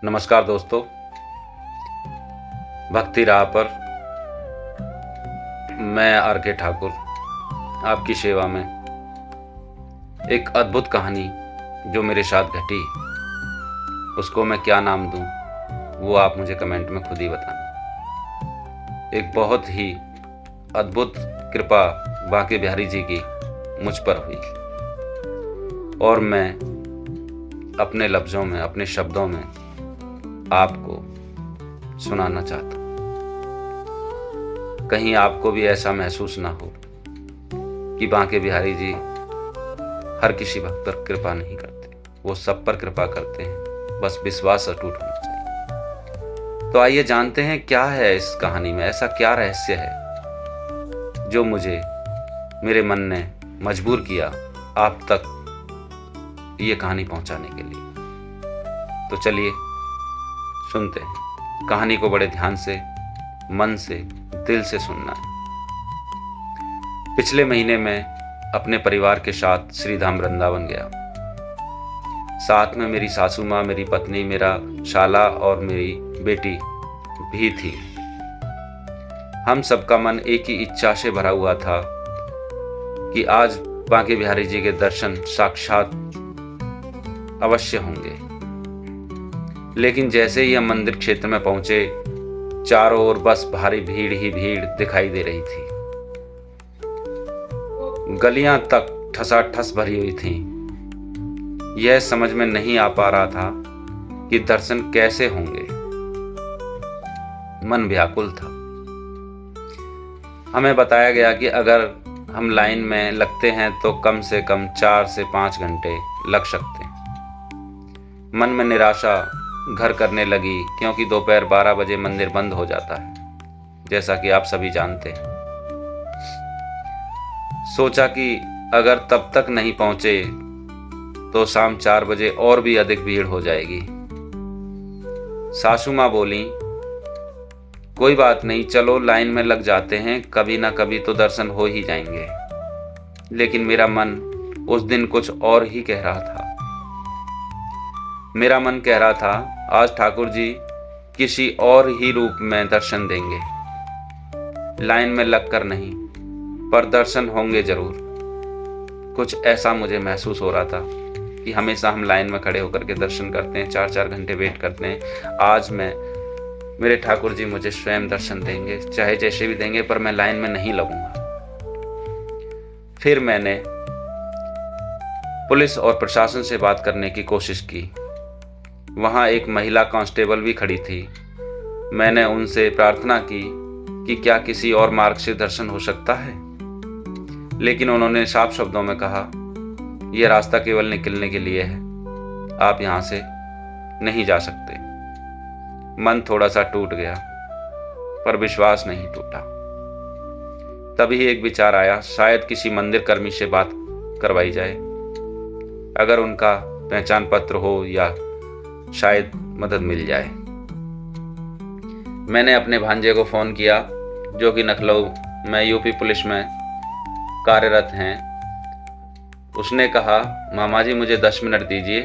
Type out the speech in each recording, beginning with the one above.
नमस्कार दोस्तों, भक्ति राह पर मैं आर.के. ठाकुर आपकी सेवा में। एक अद्भुत कहानी जो मेरे साथ घटी, उसको मैं क्या नाम दूं वो आप मुझे कमेंट में खुद ही बताना। एक बहुत ही अद्भुत कृपा बांके बिहारी जी की मुझ पर हुई और मैं अपने लफ्ज़ों में, अपने शब्दों में आपको सुनाना चाहता हूँ। कहीं आपको भी ऐसा महसूस ना हो कि बांके बिहारी जी हर किसी भक्त पर कृपा नहीं करते, वो सब पर कृपा करते हैं, बस विश्वास अटूट होना चाहिए। तो आइए जानते हैं क्या है इस कहानी में, ऐसा क्या रहस्य है जो मुझे, मेरे मन ने मजबूर किया आप तक ये कहानी पहुंचाने के लिए। तो चलिए सुनते हैं। कहानी को बड़े ध्यान से, मन से, दिल से सुनना है। पिछले महीने मैं अपने परिवार के साथ श्री धाम वृंदावन गया। साथ में मेरी सासू माँ, मेरी पत्नी, मेरा शाला और मेरी बेटी भी थी। हम सबका मन एक ही इच्छा से भरा हुआ था कि आज बांके बिहारी जी के दर्शन साक्षात अवश्य होंगे। लेकिन जैसे ही हम मंदिर क्षेत्र में पहुंचे, चारों ओर बस भारी भीड़ ही भीड़ दिखाई दे रही थी। गलियां तक ठसाठस भरी हुई थीं। यह समझ में नहीं आ पा रहा था कि दर्शन कैसे होंगे। मन व्याकुल था। हमें बताया गया कि अगर हम लाइन में लगते हैं तो कम से कम 4 से 5 घंटे लग सकते हैं। मन में निराशा घर करने लगी, क्योंकि दोपहर 12 बजे मंदिर बंद हो जाता है, जैसा कि आप सभी जानते हैं। सोचा कि अगर तब तक नहीं पहुंचे तो शाम 4 बजे और भी अधिक भीड़ हो जाएगी। सासू माँ बोली, कोई बात नहीं, चलो लाइन में लग जाते हैं, कभी ना कभी तो दर्शन हो ही जाएंगे। लेकिन मेरा मन उस दिन कुछ और ही कह रहा था। मेरा मन कह रहा था, आज ठाकुर जी किसी और ही रूप में दर्शन देंगे, लाइन में लगकर नहीं, पर दर्शन होंगे जरूर। कुछ ऐसा मुझे महसूस हो रहा था कि हमेशा हम लाइन में खड़े होकर के दर्शन करते हैं, 4-4 घंटे वेट करते हैं। आज मेरे ठाकुर जी मुझे स्वयं दर्शन देंगे, चाहे जैसे भी देंगे, पर मैं लाइन में नहीं लगूंगा। फिर मैंने पुलिस और प्रशासन से बात करने की कोशिश की। वहां एक महिला कांस्टेबल भी खड़ी थी। मैंने उनसे प्रार्थना की कि क्या किसी और मार्ग से दर्शन हो सकता है, लेकिन उन्होंने साफ शब्दों में कहा, यह रास्ता केवल निकलने के लिए है, आप यहां से नहीं जा सकते। मन थोड़ा सा टूट गया, पर विश्वास नहीं टूटा। तभी एक विचार आया, शायद किसी मंदिर कर्मी से बात करवाई जाए, अगर उनका पहचान पत्र हो या शायद मदद मिल जाए। मैंने अपने भांजे को फ़ोन किया, जो कि लखनऊ में यूपी पुलिस में कार्यरत हैं। उसने कहा, मामा जी मुझे 10 मिनट दीजिए,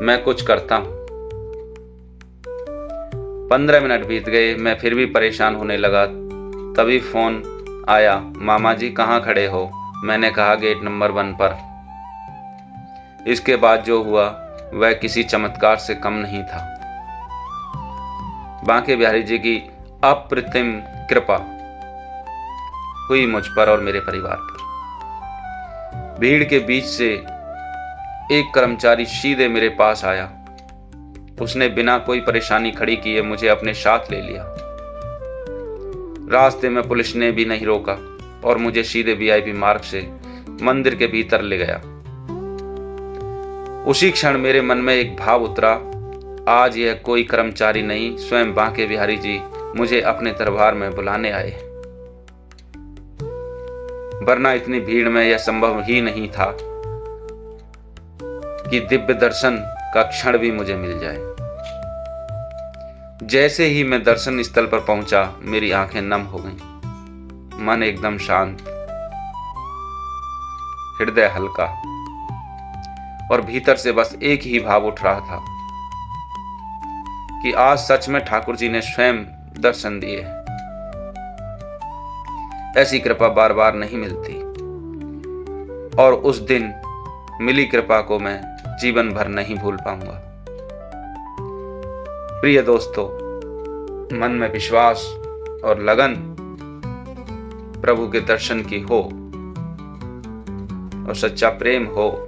मैं कुछ करता हूँ। 15 मिनट बीत गए, मैं फिर भी परेशान होने लगा। तभी फ़ोन आया, मामा जी कहाँ खड़े हो? मैंने कहा, गेट नंबर 1 पर। इसके बाद जो हुआ वह किसी चमत्कार से कम नहीं था। बांके बिहारी जी की अप्रतिम कृपा हुई मुझ पर और मेरे परिवार पर। भीड़ के बीच से एक कर्मचारी सीधे मेरे पास आया। उसने बिना कोई परेशानी खड़ी किए मुझे अपने साथ ले लिया। रास्ते में पुलिस ने भी नहीं रोका और मुझे सीधे वीआईपी मार्ग से मंदिर के भीतर ले गया। उसी क्षण मेरे मन में एक भाव उतरा, आज यह कोई कर्मचारी नहीं, स्वयं बांके बिहारी जी मुझे अपने दरबार में बुलाने आए। वरना इतनी भीड़ में यह संभव ही नहीं था कि दिव्य दर्शन का क्षण भी मुझे मिल जाए। जैसे ही मैं दर्शन स्थल पर पहुंचा, मेरी आंखें नम हो गईं, मन एकदम शांत, हृदय हल्का, और भीतर से बस एक ही भाव उठ रहा था, कि आज सच में ठाकुर जी ने स्वयं दर्शन दिए। ऐसी कृपा बार बार नहीं मिलती, और उस दिन मिली कृपा को मैं जीवन भर नहीं भूल पाऊंगा। प्रिय दोस्तों, मन में विश्वास और लगन प्रभु के दर्शन की हो और सच्चा प्रेम हो,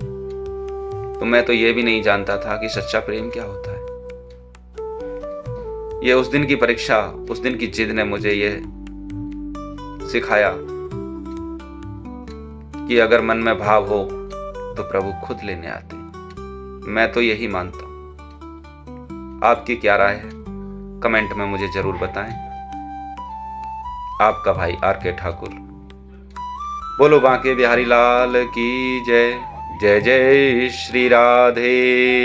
तो मैं तो ये भी नहीं जानता था कि सच्चा प्रेम क्या होता है। ये उस दिन की परीक्षा, उस दिन की जिद ने मुझे ये सिखाया कि अगर मन में भाव हो तो प्रभु खुद लेने आते हैं। मैं तो यही मानता हूं। आपकी क्या राय है? कमेंट में मुझे जरूर बताएं। आपका भाई RK ठाकुर। बोलो बांके बिहारी लाल की जय। जय जय श्री राधे।